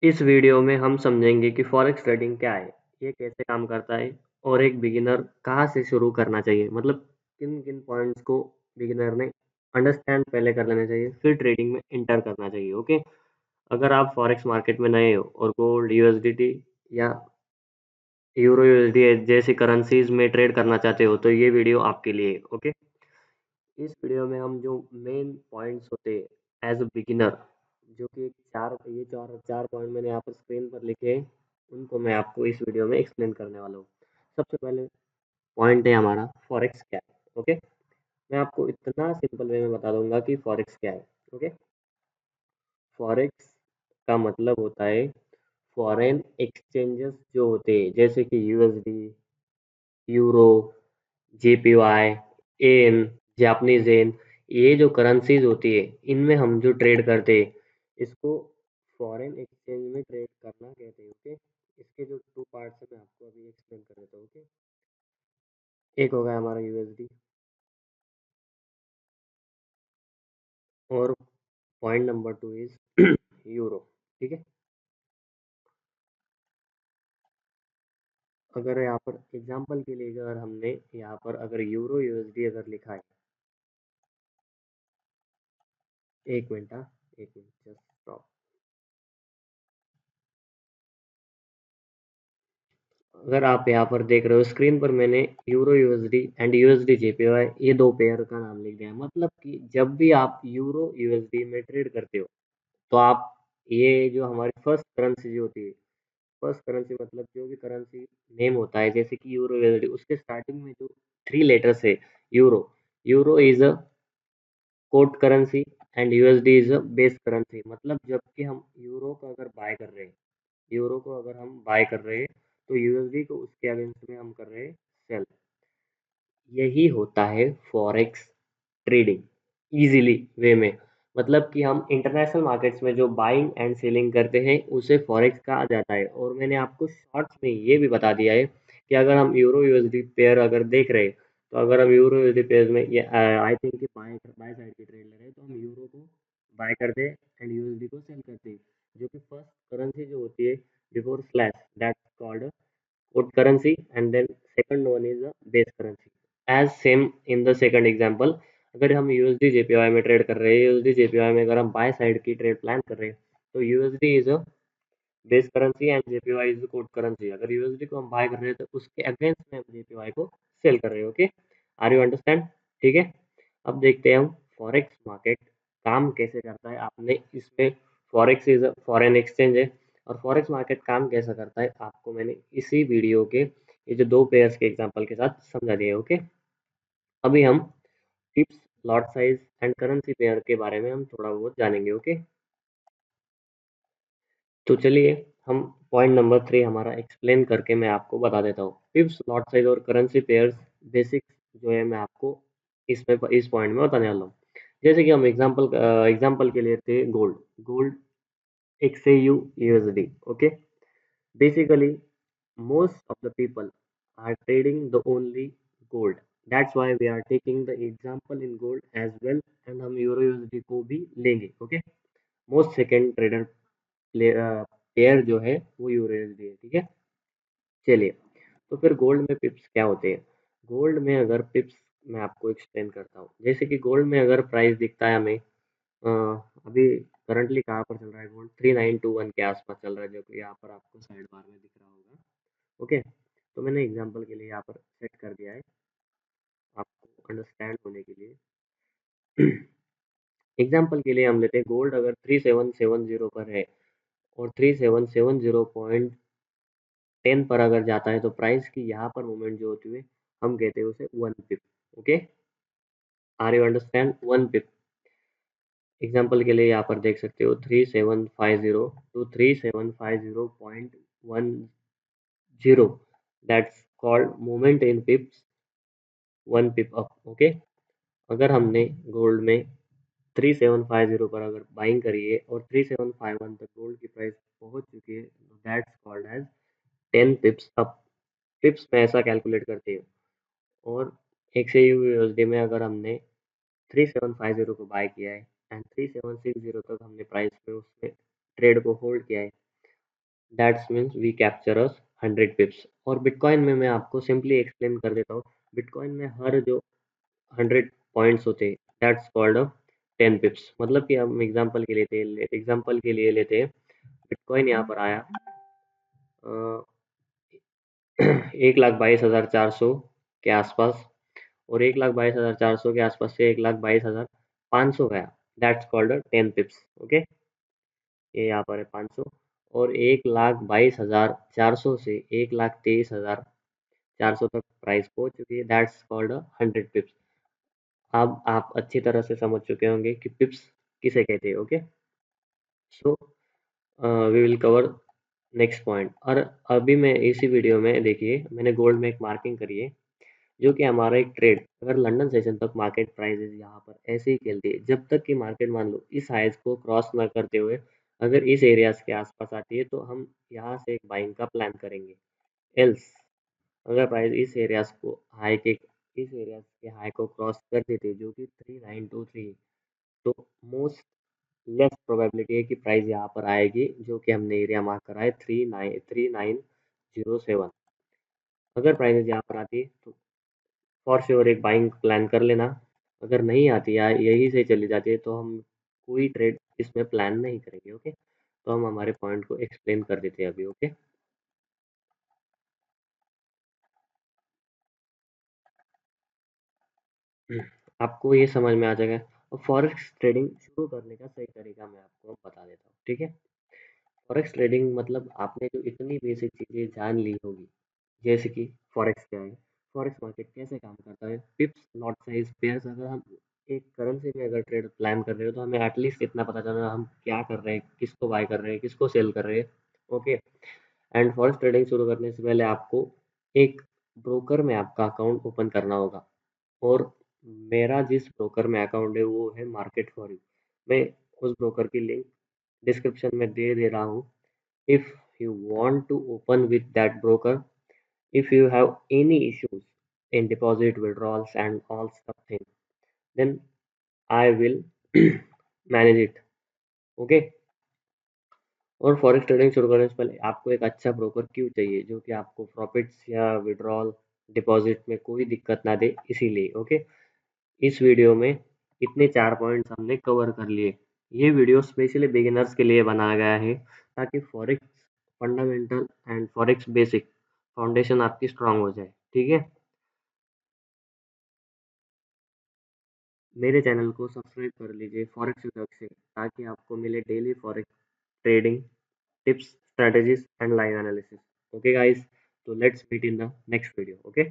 इस वीडियो में हम समझेंगे कि फॉरेक्स ट्रेडिंग क्या है, ये कैसे काम करता है और एक बिगिनर कहाँ से शुरू करना चाहिए। मतलब किन-किन पॉइंट्स को बिगिनर ने अंडरस्टैंड पहले कर लेना चाहिए, फिर ट्रेडिंग में एंटर करना चाहिए। ओके, अगर आप फॉरेक्स मार्केट में नए हो और गोल्ड, यूएसडीटी या यूरो यूएसडी जैसी करेंसीज में ट्रेड करना चाहते हो, तो ये वीडियो आपके लिए है। ओके, इस वीडियो में हम जो मेन पॉइंट्स होते हैं एज अ बिगिनर, जो कि चार चार पॉइंट मैंने यहाँ पर स्क्रीन पर लिखे हैं, उनको मैं आपको इस वीडियो में एक्सप्लेन करने वाला हूँ। सबसे पहले पॉइंट है हमारा फॉरेक्स क्या है। ओके, मैं आपको इतना सिंपल वे में बता दूंगा कि फॉरेक्स क्या है। ओके, फॉरेक्स का मतलब होता है फॉरेन एक्सचेंजेस जो होते हैं, जैसे कि USD, euro, JPY, yen, Japanese yen, ये जो करेंसीज होती है, इनमें हम जो ट्रेड करते हैं, इसको फॉरेन एक्सचेंज में ट्रेड करना कहते हैं। ओके, इसके जो टू पार्ट्स है मैं आपको अभी एक्सप्लेन कर देता हूँ। ओके, एक हो गया हमारा यूएसडी और point number two is euro. ठीक है, अगर यहाँ पर एग्जांपल के लिए अगर हमने यहाँ पर अगर यूरो यूएसडी अगर लिखा है, एक मिनट, हाँ, एक मिनट, जस्ट स्टॉप। अगर आप यहाँ पर देख रहे हो स्क्रीन पर, मैंने euro USD and USD JPY ये दो पेयर का नाम लिख दिया है। मतलब कि जब भी आप यूरो यूएसडी में ट्रेड करते हो, तो आप ये जो हमारी फर्स्ट करेंसी जो होती है, फर्स्ट करेंसी मतलब जो भी करेंसी नेम होता है, जैसे कि यूरो यूएसडी, उसके स्टार्टिंग में जो थ्री लेटर्स है, euro, euro is a code currency and USD is a base currency. मतलब जबकि हम यूरो को अगर बाय कर रहे हैं, यूरो को अगर हम बाय कर रहे हैं, तो यूएसडी को उसके अगेंस्ट में हम कर रहे हैं सेल। यही होता है फॉरेक्स ट्रेडिंग इजीली वे में। मतलब कि हम इंटरनेशनल मार्केट्स में जो बाइंग एंड सेलिंग करते हैं, उसे फॉरेक्स कहा जाता है। और मैंने आपको शॉर्ट्स में ये भी बता दिया है कि अगर हम यूरो यूएसडी पेयर अगर देख रहे हैं, तो अगर हम यूरो यूएसडी पेयर में ये आई थिंक कि बाय बाय साइड की ट्रेड ले रहे हैं, तो हम यूरो को बाय करते हैं एंड यूएसडी को सेल करते हैं, जो कि फर्स्ट करेंसी जो होती है before slash, that's called code currency, and then second one is a base currency। as same in the second example, अगर हम यूएसडी जेपीवाई में ट्रेड कर रहे हैं, यूएसडी जेपीवाई में अगर हम बाय साइड की ट्रेड प्लान कर रहे हैं, तो USD is a base currency and JPY is code currency. अगर यूएसडी को हम बाय कर रहे हैं, तो उसके अगेंस्ट में हम जेपीवाई को सेल कर रहे हैं। Okay, are you understand? ठीक है, अब देखते हैं हम फॉरेक्स मार्केट काम कैसे करता है। आपने इसमें फॉरेक्स इज फॉरेन एक्सचेंज है, और फॉरेक्स मार्केट काम कैसा करता है आपको मैंने इसी वीडियो के ये जो दो पेयर्स के एग्जांपल के साथ समझा दिया। ओके, अभी हम tips, lot size and currency pair के बारे में हम थोड़ा बहुत जानेंगे। ओके, तो चलिए हम पॉइंट नंबर थ्री हमारा एक्सप्लेन करके मैं आपको बता देता हूँ। टिप्स, लॉट साइज और करेंसी पेयर्स बेसिक्स जो है मैं आपको इसमें इस पॉइंट में बताने वाला हूँ। जैसे कि हम एग्जांपल के लिए थे gold, gold XAU USD। Okay, basically most of the people are trading the only gold, that's why we are taking the example in gold as well, and हम euro USD को भी लेंगे। Okay, most second trader pair जो है वो euro USD है। ठीक है, चलिए, तो फिर गोल्ड में पिप्स क्या होते हैं। गोल्ड में अगर पिप्स मैं आपको एक्सप्लेन करता हूँ, जैसे कि गोल्ड में अगर प्राइस दिखता है हमें, अभी करंटली कहाँ पर चल रहा है गोल्ड, 3921 के आसपास चल रहा है, जो कि यहाँ पर आपको साइड बार में दिख रहा होगा। ओके, तो मैंने एग्जांपल के लिए यहाँ पर सेट कर दिया है आपको अंडरस्टैंड होने के लिए। एग्जांपल के लिए हम लेते हैं गोल्ड अगर 3770 पर है और 3770.10 पर अगर जाता है, तो प्राइस की यहाँ पर मूवमेंट जो होती है हम कहते हैं उसे one pip. Okay, are you understand, one pip. Example के लिए यहाँ पर देख सकते हो 3750 to 3750.10, that's called movement in पिप्स, one pip up. Okay, अगर हमने गोल्ड में 3750 पर अगर बाइंग करी है और 3751 तक गोल्ड की प्राइस पहुंच चुकी है, that's called as 10 pips up. Pips में ऐसा कैलकुलेट करते हैं। और एक से यूएसडी में अगर हमने 3750 को बाय किया है एंड 3760 तक हमने प्राइस में उसमें ट्रेड को होल्ड किया है, that's means we capture us 100 pips. और बिटकॉइन में मैं आपको सिंपली एक्सप्लेन कर देता हूँ। बिटकॉइन में हर जो 100 पॉइंट्स होते हैं, दैट्स कॉल्ड 10 पिप्स। मतलब कि हम एग्जांपल के लिए लेते हैं, बिटकॉइन यहाँ पर आया 1,22,400 के आसपास, और 1,22,400 के आसपास से 1,22,500 गया, दैट्स कॉल्ड 10 पिप्स। ओके, ये यहाँ पर है 500। और 1,22,400 से 1,23,400 तक प्राइस पहुंच चुकी है, दैट्स कॉल्ड 100 पिप्स। अब आप अच्छी तरह से समझ चुके होंगे कि पिप्स किसे कहते हैं। Okay, so we will cover next point. और अभी मैं इसी वीडियो में देखिए, मैंने गोल्ड में एक मार्किंग करी है, जो कि हमारा एक ट्रेड अगर लंदन सेशन तक मार्केट प्राइसेस यहाँ पर ऐसे ही खेलती है, जब तक कि मार्केट मान लो इस हाइस को क्रॉस ना करते हुए अगर इस एरियाज के आसपास आती है, तो हम यहाँ से एक बाइंग का प्लान करेंगे। एल्स अगर प्राइस इस एरिया के हाई को क्रॉस कर देती है, जो कि 3923, तो मोस्ट लेस प्रोबेबिलिटी है कि प्राइस यहाँ पर आएगी, जो कि हमने एरिया मार्क करा है 3907। अगर प्राइस यहाँ पर आती है तो फॉर श्योर एक बाइंग प्लान कर लेना। अगर नहीं आती या यही से चली जाती है, तो हम कोई ट्रेड इसमें प्लान नहीं करेंगे। ओके, तो हम हमारे पॉइंट को एक्सप्लेन कर देते हैं अभी। ओके, आपको ये समझ में आ जाएगा। और फॉरेक्स ट्रेडिंग शुरू करने का सही तरीका मैं आपको बता देता हूँ, ठीक है। फॉरेक्स ट्रेडिंग मतलब आपने जो इतनी बेसिक चीज़ें जान ली होगी, जैसे कि फॉरेक्स क्या है, फॉरेक्स मार्केट कैसे काम करता है, पिप्स लॉट साइज पेयर्स। अगर हम एक करेंसी में अगर ट्रेड प्लान कर रहे हो, तो हमें एटलीस्ट इतना पता चलना हम क्या कर रहे हैं, किसको बाय कर रहे हैं, किसको सेल कर रहे हैं। ओके, एंड फॉरेक्स ट्रेडिंग शुरू करने से पहले आपको एक ब्रोकर में आपका अकाउंट ओपन करना होगा। और मेरा जिस ब्रोकर में अकाउंट है वो है मार्केट फॉर यू। मैं उस ब्रोकर की लिंक डिस्क्रिप्शन में दे दे रहा हूँ। If you want to open with that broker, if you have any issues in deposit withdrawals and all stuff things, then I will manage it. Okay, और forex trading शुरू करने से पहले आपको एक अच्छा ब्रोकर क्यों चाहिए, जो कि आपको प्रॉफिट्स या विड्रॉल डिपॉजिट में कोई दिक्कत ना दे, इसीलिए। ओके, इस वीडियो में इतने 4 पॉइंट्स हमने कवर कर लिए। ये वीडियो स्पेशली बिगिनर्स के लिए बनाया गया है, ताकि forex fundamental and forex basic foundation आपकी स्ट्रांग हो जाए, ठीक है। मेरे चैनल को सब्सक्राइब कर लीजिए फॉरेक्स विद अक्षय, ताकि आपको मिले daily forex trading tips, strategies and live analysis. Okay guys, तो let's meet in the next video. Okay.